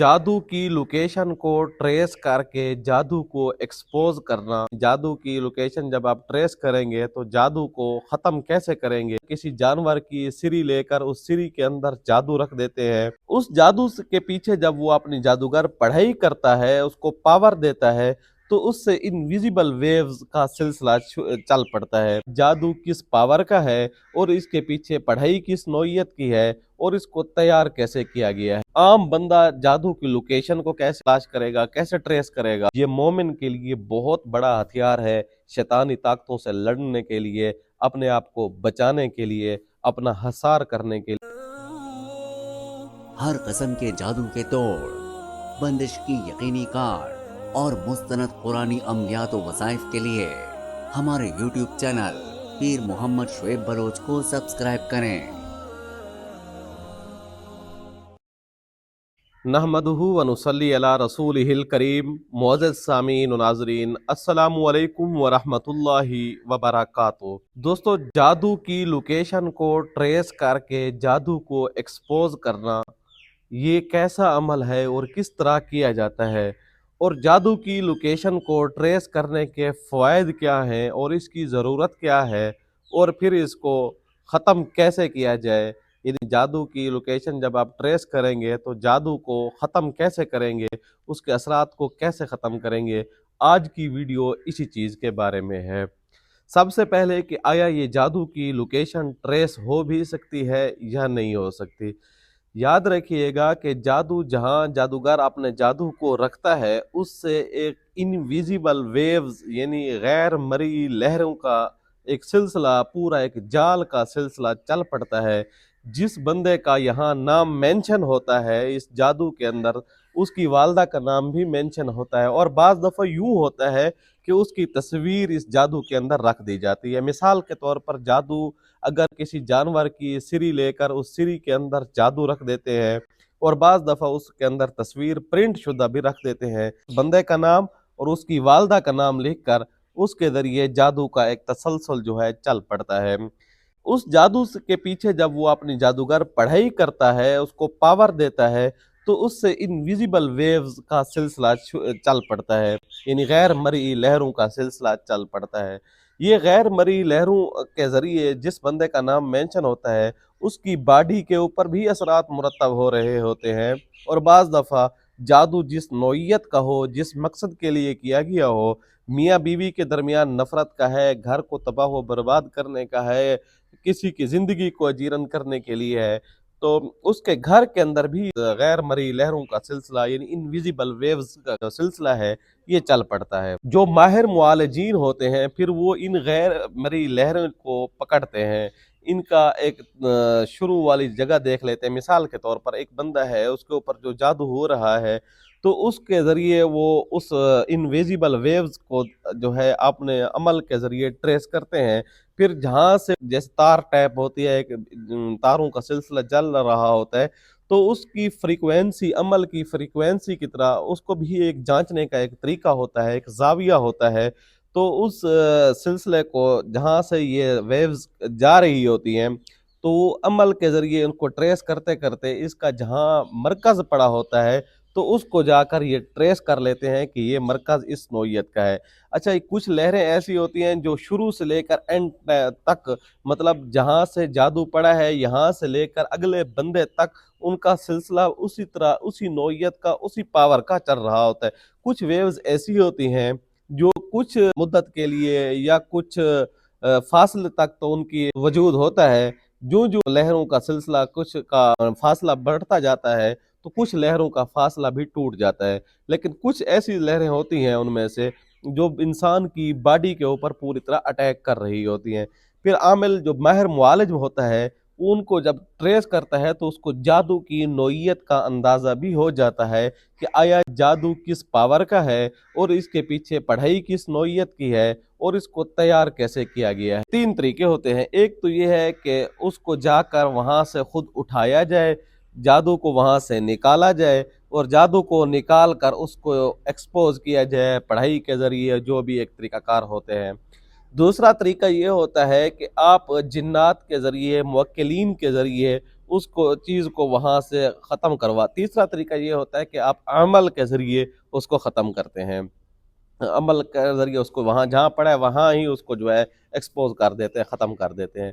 जादू की लोकेशन को ट्रेस करके जादू को एक्सपोज करना। जादू की लोकेशन जब आप ट्रेस करेंगे तो जादू को खत्म कैसे करेंगे। किसी जानवर की सिरी लेकर उस सिरी के अंदर जादू रख देते हैं। उस जादू के पीछे जब वो अपनी जादूगर पढ़ाई करता है, उसको पावर देता है, तो उससे इनविजिबल वेव्स का सिलसिला चल पड़ता है। जादू किस पावर का है और इसके पीछे पढ़ाई किस नौइयत की है और इसको तैयार कैसे किया गया है। आम बंदा जादू की लोकेशन को कैसे तलाश करेगा, कैसे ट्रेस करेगा। ये मोमिन के लिए बहुत बड़ा हथियार है, शैतानी ताकतों से लड़ने के लिए, अपने आप को बचाने के लिए, अपना हसार करने के लिए। हर कसम के जादू के तोड़, बंदिश की यकीनी कार और मुस्तनद कुरानी अमलियात व वज़ाइफ के लिए हमारे YouTube चैनल पीर मोहम्मद शुएब बलोच को सब्सक्राइब करें। नहमदुहु व नुसल्ली अला रसूलिहिल करीम। मुअज़्ज़ज़ सामीन व नाज़रीन, अस्सलामु अलैकुम व रहमतुल्लाहि व बरकातुहू। दोस्तों, जादू की लोकेशन को ट्रेस करके जादू को एक्सपोज करना, ये कैसा अमल है और किस तरह किया जाता है, और जादू की लोकेशन को ट्रेस करने के फ़वाइद क्या हैं और इसकी ज़रूरत क्या है, और फिर इसको ख़त्म कैसे किया जाए। यदि जादू की लोकेशन जब आप ट्रेस करेंगे तो जादू को ख़त्म कैसे करेंगे, उसके असरात को कैसे ख़त्म करेंगे। आज की वीडियो इसी चीज़ के बारे में है। सबसे पहले कि आया ये जादू की लोकेशन ट्रेस हो भी सकती है या नहीं हो सकती। याद रखिएगा कि जादू जहाँ जादूगर अपने जादू को रखता है, उससे एक इनविजिबल वेव्स यानी गैर मरई लहरों का एक सिलसिला, पूरा एक जाल का सिलसिला चल पड़ता है। जिस बंदे का यहाँ नाम मेंशन होता है इस जादू के अंदर, उसकी वालदा का नाम भी मेंशन होता है, और बाज़ दफ़ा यूँ होता है कि उसकी तस्वीर इस जादू के अंदर रख दी जाती है। मिसाल के तौर पर, जादू अगर किसी जानवर की सिरी लेकर उस सिरी के अंदर जादू रख देते हैं, और बाज़ दफ़ा उसके अंदर तस्वीर प्रिंट शुदा भी रख देते हैं। बंदे का नाम और उसकी वालदा का नाम लिख कर उसके ज़रिए जादू का एक तसलसल जो है चल पड़ता है। उस जादू के पीछे जब वो अपनी जादूगर पढ़ाई करता है, उसको पावर देता है, तो उससे इनविजिबल वेव्स का सिलसिला चल पड़ता है, यानी गैर मरई लहरों का सिलसिला चल पड़ता है। ये गैर मरई लहरों के ज़रिए जिस बंदे का नाम मेंशन होता है, उसकी बॉडी के ऊपर भी असरात मुरतब हो रहे होते हैं, और बाज़ दफ़ा जादू जिस नौइयत का हो, जिस मकसद के लिए किया गया हो, मियाँ बीवी के दरमियान नफ़रत का है, घर को तबाह व बर्बाद करने का है, किसी की ज़िंदगी को अजीरन करने के लिए है, तो उसके घर के अंदर भी गैर मरई लहरों का सिलसिला यानी इनविजिबल वेव्स का जो सिलसिला है, ये चल पड़ता है। जो माहिर मुआलिजीन होते हैं, फिर वो इन गैर मरई लहरों को पकड़ते हैं। इनका एक शुरू वाली जगह देख लेते हैं। मिसाल के तौर पर, एक बंदा है, उसके ऊपर जो जादू हो रहा है, तो उसके ज़रिए वो उस इनविजिबल वेव्स को जो है अपने अमल के ज़रिए ट्रेस करते हैं। फिर जहाँ से जैसे तार टैप होती है, एक तारों का सिलसिला चल रहा होता है, तो उसकी फ्रीक्वेंसी, अमल की फ्रीक्वेंसी की तरह उसको भी एक जांचने का एक तरीका होता है, एक जाविया होता है। तो उस सिलसिले को जहाँ से ये वेव्स जा रही होती हैं, तो वो अमल के ज़रिए उनको ट्रेस करते करते इसका जहाँ मरकज़ पड़ा होता है, तो उसको जाकर ये ट्रेस कर लेते हैं कि ये मरकज़ इस नौइयत का है। अच्छा, कुछ लहरें ऐसी होती हैं जो शुरू से लेकर एंड तक, मतलब जहाँ से जादू पड़ा है यहाँ से लेकर अगले बंदे तक, उनका सिलसिला उसी तरह, उसी नौइयत का, उसी पावर का चल रहा होता है। कुछ वेव्स ऐसी होती हैं जो कुछ मुद्दत के लिए या कुछ फासले तक तो उनकी वजूद होता है। जो जो लहरों का सिलसिला कुछ का फासला बढ़ता जाता है, तो कुछ लहरों का फासला भी टूट जाता है। लेकिन कुछ ऐसी लहरें होती हैं उनमें से जो इंसान की बॉडी के ऊपर पूरी तरह अटैक कर रही होती हैं। फिर आमिल जो माहिर मुआलिज होता है, उनको जब ट्रेस करता है तो उसको जादू की नौइयत का अंदाज़ा भी हो जाता है कि आया जादू किस पावर का है और इसके पीछे पढ़ाई किस नौइयत की है और इसको तैयार कैसे किया गया है। 3 तरीके होते हैं। एक तो ये है कि उसको जाकर वहाँ से खुद उठाया जाए, जादू को वहाँ से निकाला जाए, और जादू को निकाल कर उसको एक्सपोज किया जाए पढ़ाई के ज़रिए, जो भी एक तरीक़ाकार होते हैं। दूसरा तरीका ये होता है कि आप जिन्नात के ज़रिए, मुवक्किलीन के ज़रिए اس کو چیز کو وہاں سے ختم کروا. تیسرا طریقہ یہ ہوتا ہے کہ آپ عمل کے ذریعے اس کو ختم کرتے ہیں. عمل کے ذریعے اس کو وہاں جہاں پڑا ہے وہاں ہی اس کو جو ہے ایکسپوز کر دیتے ہیں, ختم کر دیتے ہیں.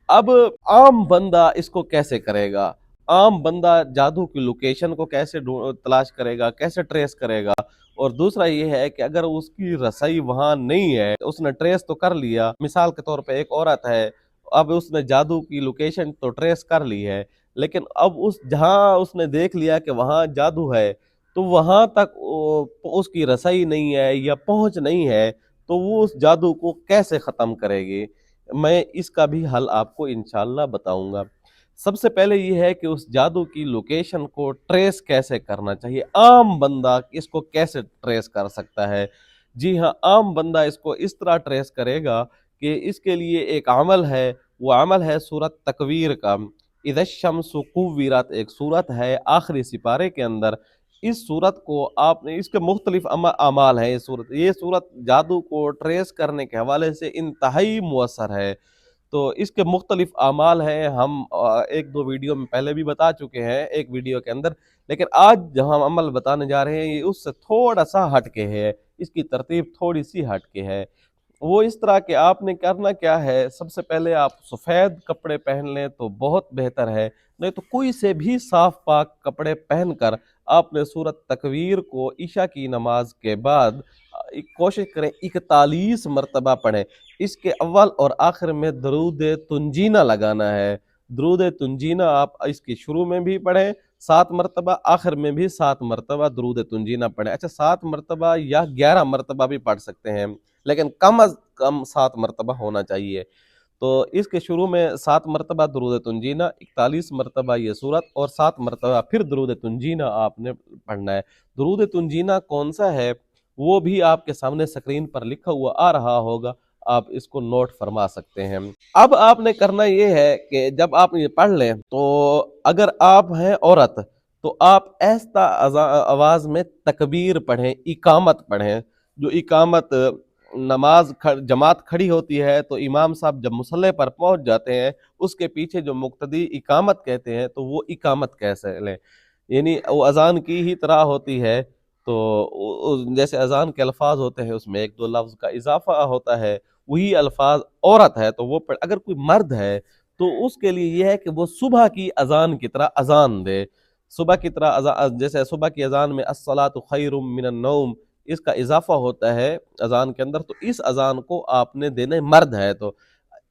اب عام بندہ اس کو کیسے کرے گا؟ عام بندہ جادو کی لوکیشن کو کیسے تلاش کرے گا, کیسے ٹریس کرے گا؟ اور دوسرا یہ ہے کہ اگر اس کی رسائی وہاں نہیں ہے, اس نے ٹریس تو کر لیا, مثال کے طور پہ ایک عورت ہے, اب اس نے جادو کی لوکیشن تو ٹریس کر لی ہے, لیکن اب جہاں اس نے دیکھ لیا کہ وہاں جادو ہے تو وہاں تک اس کی رسائی نہیں ہے یا پہنچ نہیں ہے, تو وہ اس جادو کو کیسے ختم کرے گی؟ میں اس کا بھی حل آپ کو انشاءاللہ بتاؤں گا. سب سے پہلے یہ ہے کہ اس جادو کی لوکیشن کو ٹریس کیسے کرنا چاہیے. عام بندہ اس کو کیسے ٹریس کر سکتا ہے؟ جی ہاں, عام بندہ اس کو اس طرح ٹریس کرے گا کہ اس کے لیے ایک عمل ہے, وہ عمل ہے سورت تکویر کا. اذا الشمس کوورت ایک سورت ہے آخری سپارے کے اندر. اس سورت کو آپ نے, اس کے مختلف اعمال ہیں. یہ سورت جادو کو ٹریس کرنے کے حوالے سے انتہائی مؤثر ہے. تو اس کے مختلف اعمال ہیں, ہم ایک دو ویڈیو میں پہلے بھی بتا چکے ہیں ایک ویڈیو کے اندر, لیکن آج جو ہم عمل بتانے جا رہے ہیں یہ اس سے تھوڑا سا ہٹ کے ہے, اس کی ترتیب تھوڑی سی ہٹ کے ہے. وہ اس طرح کہ آپ نے کرنا کیا ہے, سب سے پہلے آپ سفید کپڑے پہن لیں تو بہت بہتر ہے, نہیں تو کوئی سے بھی صاف پاک کپڑے پہن کر آپ نے سورت تکویر کو عشاء کی نماز کے بعد کوشش کریں 41 مرتبہ پڑھیں. اس کے اول اور آخر میں درود تنجینہ لگانا ہے. درود تنجینہ آپ اس کی شروع میں بھی پڑھیں 7 مرتبہ, آخر میں بھی 7 مرتبہ درود تنجینہ پڑھیں. اچھا 7 مرتبہ یا 11 مرتبہ بھی پڑھ سکتے ہیں, لیکن کم از کم 7 مرتبہ ہونا چاہیے. تو اس کے شروع میں 7 مرتبہ درود تنجینہ, 41 مرتبہ یہ سورت, اور 7 مرتبہ پھر درود تنجینہ آپ نے پڑھنا ہے. درود تنجینہ کون سا ہے وہ بھی آپ کے سامنے سکرین پر لکھا ہوا آ رہا ہوگا, آپ اس کو نوٹ فرما سکتے ہیں. اب آپ نے کرنا یہ ہے کہ جب آپ یہ پڑھ لیں تو اگر آپ ہیں عورت تو آپ ایسا آواز میں تکبیر پڑھیں, اقامت پڑھیں. جو اقامت نماز جماعت کھڑی ہوتی ہے تو امام صاحب جب مصلی پر پہنچ جاتے ہیں اس کے پیچھے جو مقتدی اقامت کہتے ہیں تو وہ اقامت کیسے لیں, یعنی وہ اذان کی ہی طرح ہوتی ہے. تو جیسے اذان کے الفاظ ہوتے ہیں اس میں ایک دو لفظ کا اضافہ ہوتا ہے, وہی الفاظ عورت ہے تو وہ اگر کوئی مرد ہے تو اس کے لیے یہ ہے کہ وہ صبح کی اذان کی طرح اذان دے. صبح کی طرح جیسے صبح کی اذان میں الصلاۃ خیر من النوم اس کا اضافہ ہوتا ہے اذان کے اندر, تو اس اذان کو آپ نے دینے, مرد ہے تو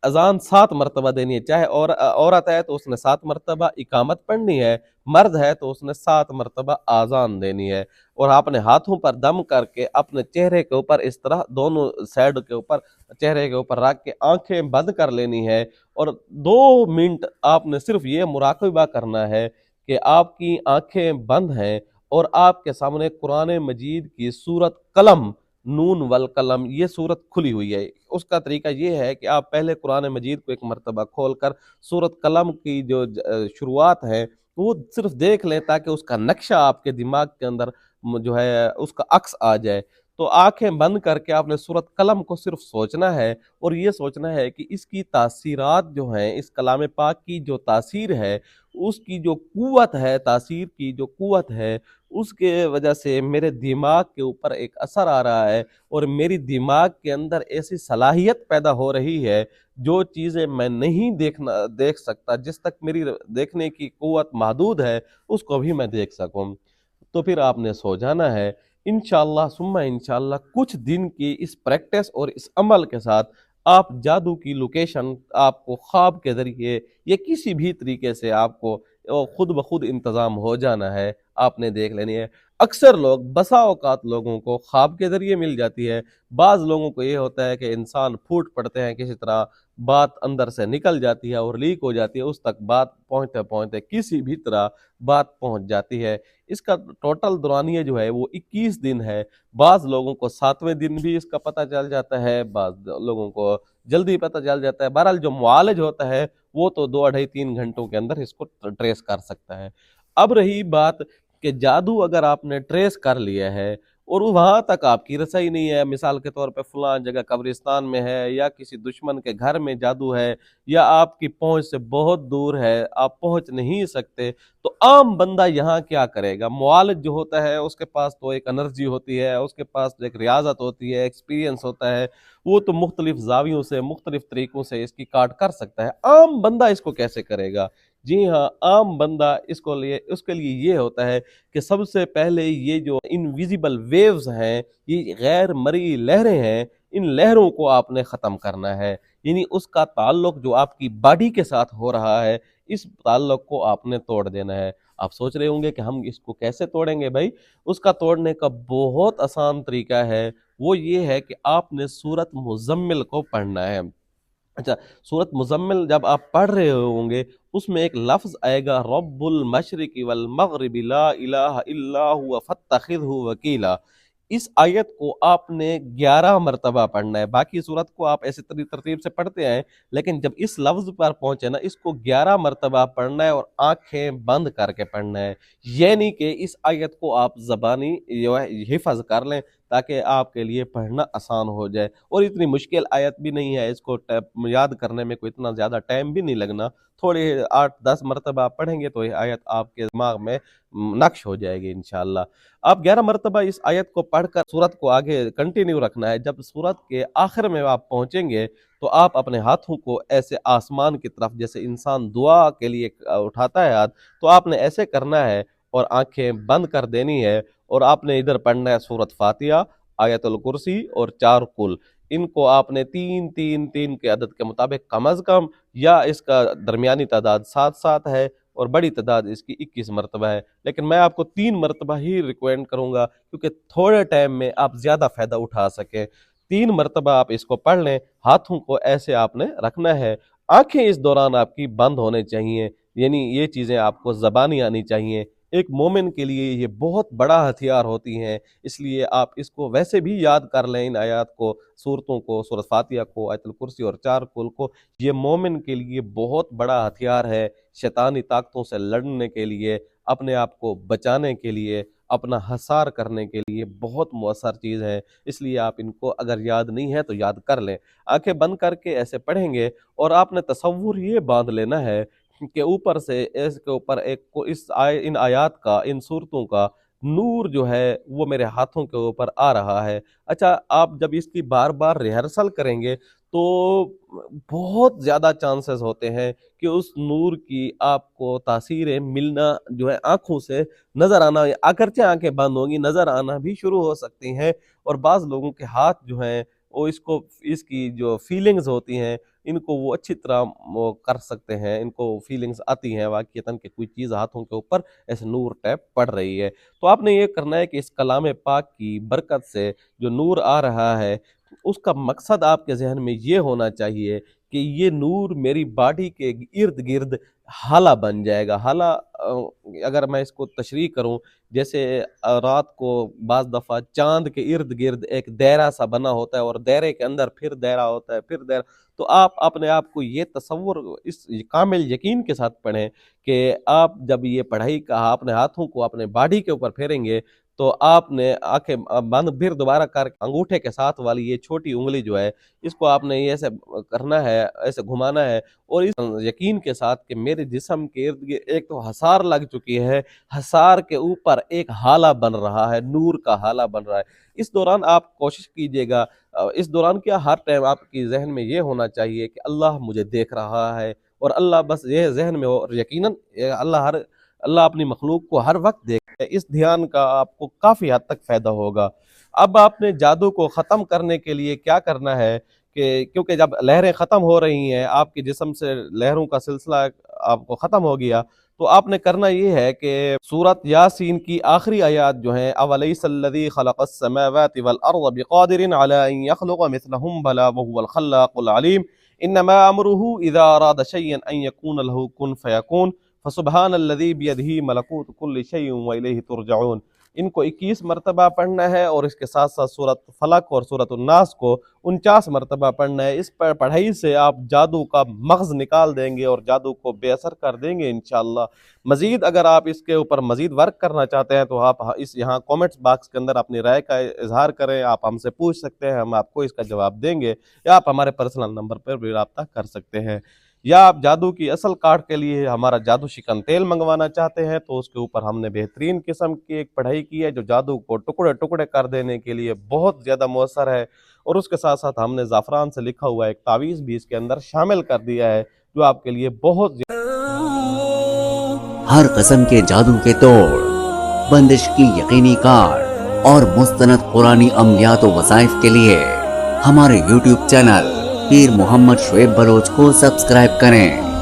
اذان 7 مرتبہ دینی ہے. چاہے عورت ہے تو اس نے 7 مرتبہ اقامت پڑھنی ہے, مرد ہے تو اس نے 7 مرتبہ آذان دینی ہے. اور آپ نے ہاتھوں پر دم کر کے اپنے چہرے کے اوپر اس طرح دونوں سائڈ کے اوپر چہرے کے اوپر رکھ کے آنکھیں بند کر لینی ہے, اور 2 منٹ آپ نے صرف یہ مراقبہ کرنا ہے کہ آپ کی آنکھیں بند ہیں اور آپ کے سامنے قرآن مجید کی سورت قلم, نون والقلم, یہ سورت کھلی ہوئی ہے. اس کا طریقہ یہ ہے کہ آپ پہلے قرآن مجید کو ایک مرتبہ کھول کر سورت قلم کی جو شروعات ہیں وہ صرف دیکھ لیں تاکہ اس کا نقشہ آپ کے دماغ کے اندر جو ہے اس کا عکس آ جائے. تو آنکھیں بند کر کے آپ نے سورت قلم کو صرف سوچنا ہے, اور یہ سوچنا ہے کہ اس کی تاثیرات جو ہیں, اس کلام پاک کی جو تاثیر ہے, اس کی جو قوت ہے, تاثیر کی جو قوت ہے, اس کے وجہ سے میرے دماغ کے اوپر ایک اثر آ رہا ہے, اور میری دماغ کے اندر ایسی صلاحیت پیدا ہو رہی ہے جو چیزیں میں نہیں دیکھ سکتا, جس تک میری دیکھنے کی قوت محدود ہے اس کو بھی میں دیکھ سکوں. تو پھر آپ نے سو جانا ہے. انشاءاللہ ثم انشاءاللہ کچھ دن کی اس پریکٹس اور اس عمل کے ساتھ آپ جادو کی لوکیشن آپ کو خواب کے ذریعے یا کسی بھی طریقے سے آپ کو خود بخود انتظام ہو جانا ہے, آپ نے دیکھ لینی ہے. اکثر لوگ, بسا اوقات لوگوں کو خواب کے ذریعے مل جاتی ہے. بعض لوگوں کو یہ ہوتا ہے کہ انسان پھوٹ پڑتے ہیں کسی طرح, بات اندر سے نکل جاتی ہے اور لیک ہو جاتی ہے, اس تک بات پہنچتے پہنچتے کسی بھی طرح بات پہنچ جاتی ہے. اس کا ٹوٹل دورانیہ جو ہے وہ 21 دن ہے. بعض لوگوں کو 7ویں دن بھی اس کا پتہ چل جاتا ہے, بعض لوگوں کو جلدی پتہ چل جاتا ہے. بہرحال جو معالج ہوتا ہے وہ تو 2-2.5-3 گھنٹوں کے اندر اس کو ٹریس کر سکتا ہے. اب رہی بات کہ جادو اگر آپ نے ٹریس کر لیا ہے اور वहाँ तक आपकी रसाई नहीं है। मिसाल के तौर पे फलां जगह कब्रिस्तान में है या किसी दुश्मन के घर में जादू है या आपकी पहुंच से बहुत दूर है, आप पहुंच नहीं सकते, तो आम बंदा यहाँ क्या करेगा? मुआलिज जो होता है उसके पास तो एक एनर्जी होती है, उसके पास एक रियाजत होती है, एक्सपीरियंस होता है, वो तो मुख्तलिफ जावियों से मुख्तलिफ तरीकों से इसकी काट कर सकता है। आम बंदा इसको कैसे करेगा? जी हाँ, आम बंदा इसको लिए उसके लिए ये होता है कि सबसे पहले ये जो इनविजिबल वेव्स हैं, ये गैर मर्ई लहरें हैं, इन लहरों को आपने ख़त्म करना है। यानी उसका ताल्लुक जो आपकी बॉडी के साथ हो रहा है, इस ताल्लुक को आपने तोड़ देना है। आप सोच रहे होंगे कि हम इसको कैसे तोड़ेंगे भाई? उसका तोड़ने का बहुत आसान तरीका है, वो ये है कि आपने सूरत मुज़म्मिल को पढ़ना है। अच्छा, सूरत मुज़म्मिल जब आप पढ़ रहे होंगे, उसमें एक लफ्ज़ आएगा, रब्बुल मशरिक़ि वल मग़रिबि ला इलाहा इल्ला हुवा फत्तखिज़हु वकीला। इस आयत को आपने 11 मरतबा पढ़ना है। बाकी सूरत को आप ऐसे तरतीब से पढ़ते हैं, लेकिन जब इस लफ्ज़ पर पहुंचे ना, इसको 11 मरतबा पढ़ना है और आंखें बंद करके पढ़ना है। ये नहीं कि इस आयत को आप ज़बानी जो है हिफ़्ज़ कर लें ताकि आपके लिए पढ़ना आसान हो जाए। और इतनी मुश्किल आयत भी नहीं है, इसको याद करने में कोई इतना ज़्यादा टाइम भी नहीं लगना। थोड़े 8-10 मरतबा आप पढ़ेंगे तो ये आयत आपके दिमाग में नक्श हो जाएगी इंशाअल्लाह। आप 11 मरतबा इस आयत को पढ़कर सूरत को आगे कंटिन्यू रखना है। जब सूरत के आखिर में आप पहुंचेंगे तो आप अपने हाथों को ऐसे आसमान की तरफ, जैसे इंसान दुआ के लिए उठाता है हाथ, तो आपने ऐसे करना है और आंखें बंद कर देनी है। और आपने इधर पढ़ना है सूरत फातिहा, आयतुल कुर्सी और 4 कुल। इनको आपने 3-3-3 के अदद के मुताबिक कम अज़ कम, या इसका दरमियानी तादाद 7-7 है और बड़ी तादाद इसकी 21 मरतबा है। लेकिन मैं आपको 3 मरतबा ही रिकमेंड करूँगा, क्योंकि थोड़े टाइम में आप ज़्यादा फ़ायदा उठा सकें। 3 मरतबा आप इसको पढ़ लें, हाथों को ऐसे आपने रखना है, आँखें इस दौरान आपकी बंद होनी चाहिए, यानी ये चीज़ें आपको ज़बानी आनी चाहिए। एक मोमिन के लिए ये बहुत बड़ा हथियार होती हैं, इसलिए आप इसको वैसे भी याद कर लें, इन आयात को, सूरतों को, सूरत फातिहा को, आयतुल कुर्सी और 4 कुल को। ये मोमिन के लिए बहुत बड़ा हथियार है, शैतानी ताकतों से लड़ने के लिए, अपने आप को बचाने के लिए, अपना हसार करने के लिए बहुत मौसर चीज़ है। इसलिए आप इनको अगर याद नहीं है तो याद कर लें। आंखें बंद करके ऐसे पढ़ेंगे और आपने तसव्वुर ये बांध लेना है कि ऊपर से इसके ऊपर इन आयात का, इन सूरतों का नूर जो है वो मेरे हाथों के ऊपर आ रहा है। अच्छा, आप जब इसकी बार बार रिहर्सल करेंगे तो बहुत ज़्यादा चांसेस होते हैं कि उस नूर की आपको तासीरें मिलना जो है, आंखों से नज़र आना, अगरचे आंखें बंद होंगी, नज़र आना भी शुरू हो सकती हैं। और बाज़ लोगों के हाथ जो हैं वो इसकी जो फीलिंग्स होती हैं, इनको वो अच्छी तरह वो कर सकते हैं, इनको फीलिंग्स आती हैं वाक़ईतन कि कोई चीज़ हाथों के ऊपर ऐसे नूर टैप पड़ रही है। तो आपने ये करना है कि इस कलाम पाक की बरकत से जो नूर आ रहा है, उसका मकसद आपके ज़हन में ये होना चाहिए कि ये नूर मेरी बॉडी के इर्द-गिर्द हाला बन जाएगा। हाला अगर मैं इसको तशरीह करूँ, जैसे रात को बाज़ दफ़ा चाँद के इर्द-गिर्द एक दायरा सा बना होता है और दायरे के अंदर फिर दायरा होता है, फिर दायरा। तो आप अपने आप को ये तसव्वुर इस कामिल यकीन के साथ पढ़ें कि आप जब ये पढ़ाई का अपने हाथों को अपने बॉडी के ऊपर फेरेंगे, तो आपने आंखें बंद फिर दोबारा कर अंगूठे के साथ वाली ये छोटी उंगली जो है, इसको आपने ये ऐसे करना है, ऐसे घुमाना है और इस यकीन के साथ कि मेरे जिस्म के इर्द गिर्द एक तो हसार लग चुकी है, हसार के ऊपर एक हाला बन रहा है, नूर का हाला बन रहा है। इस दौरान आप कोशिश कीजिएगा, इस दौरान क्या, हर टाइम आपकी जहन में ये होना चाहिए कि अल्लाह मुझे देख रहा है, और अल्लाह बस ये जहन में हो, और यकीनन अल्लाह अपनी मखलूक को हर वक्त देखता है। इस ध्यान का आपको काफ़ी हद तक फ़ायदा होगा। अब आपने जादू को ख़त्म करने के लिए क्या करना है कि क्योंकि जब लहरें ख़त्म हो रही हैं, आपके जिस्म से लहरों का सिलसिला आपको ख़त्म हो गया, तो आपने करना ये है कि सूरत यासीन की आखिरी आयत जो हैं, अवलैसल्लज़ी खलक़स समावाति वल अर्ज़ बिक़ादिरिन अला अन यख़लुक़ मिस्लहुम बला वहुवल ख़ल्लाक़ुल अलीम इन्नमा अम्रुहु इज़ा अरादा शयअन अन यकून लहु कुन फ़यकून फसुब्हानल्लज़ी बियदिही मलकूतु कुल्लि शैइन व इलैहि तुरजऊन। इनको 21 मरतबा पढ़ना है और इसके साथ साथ सूरत फलक और सूरत उन्नास को 49 मरतबा पढ़ना है। इस पढ़ाई से आप जादू का मग़ज़ निकाल देंगे और जादू को बेअसर कर देंगे इंशाअल्लाह। मज़ीद अगर आप इसके ऊपर मज़ीद वर्क करना चाहते हैं तो आप इस यहाँ कमेंट्स बॉक्स के अंदर अपनी राय का इजहार करें। आप हमसे पूछ सकते हैं, हम आपको इसका जवाब देंगे, या आप हमारे पर्सनल नंबर पर भी रब्ता कर सकते हैं। या आप जादू की असल काट के लिए हमारा जादू शिकन तेल मंगवाना चाहते हैं तो उसके ऊपर हमने बेहतरीन किस्म की एक पढ़ाई की है जो जादू को टुकड़े टुकड़े कर देने के लिए बहुत ज़्यादा मौसर है। और उसके साथ साथ हमने ज़ाफ़रान से लिखा हुआ एक तावीज़ भी इसके अंदर शामिल कर दिया है जो आपके लिए बहुत हर किस्म के जादू के तोड़, बंदिश की यकीनी कार और मुस्तनद कुरानी अमलियात व वज़ाइफ के लिए हमारे YouTube चैनल पीर मोहम्मद शुएब बलोच को सब्सक्राइब करें।